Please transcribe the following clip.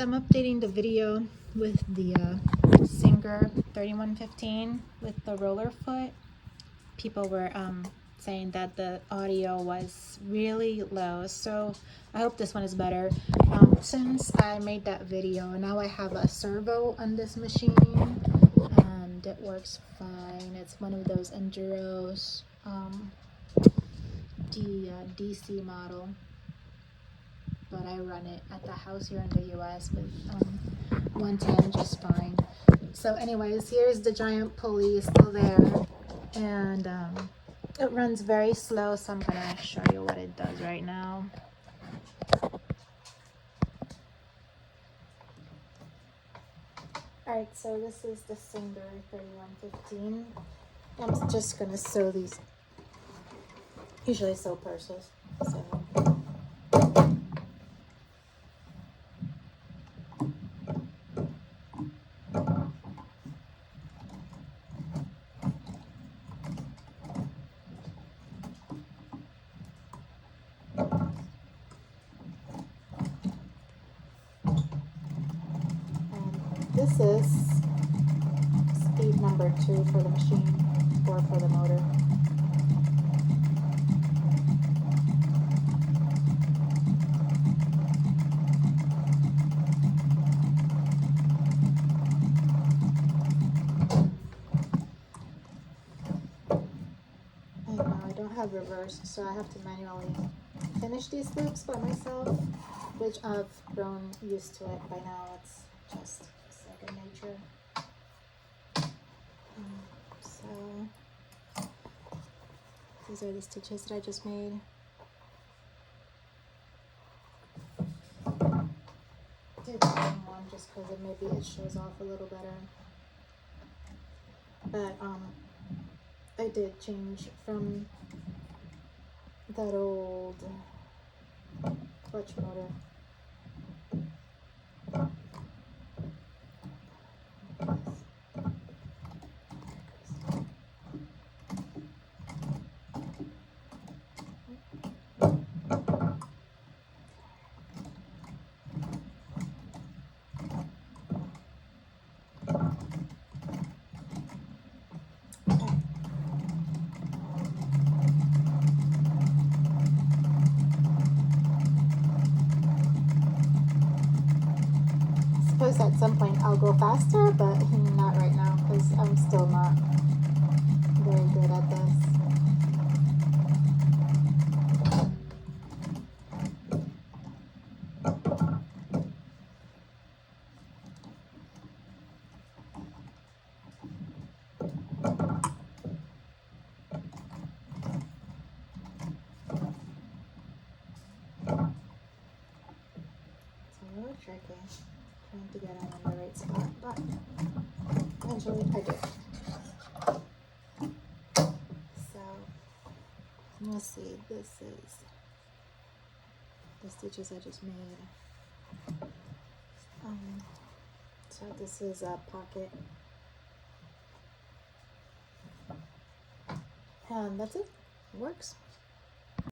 So I'm updating the video with the Singer 3115 with the roller foot. People were saying that the audio was really low, so I hope this one is better. Since I made that video, now I have a servo on this machine and it works fine. It's one of those Enduros DC model, but I run it at the house here in the US with 110 just fine. So anyways, here's the giant pulley still there, and it runs very slow, so I'm gonna show you what it does right now. Alright, so this is the Singer 3115. I'm just gonna sew these. Usually I sew purses, so this is speed number 2 for the machine, or for the motor. And now I don't have reverse, so I have to manually finish these loops by myself, which I've grown used to it by now. It's just second nature. So these are the stitches that I just made. Did one just because maybe it shows off a little better. But I did change from that old clutch motor. At some point I'll go faster, but not right now because I'm still not very good at this. It's a little tricky. Trying to get them on the right spot, but eventually I do. So let's see, this is the stitches I just made. So this is a pocket, and that's it. It works.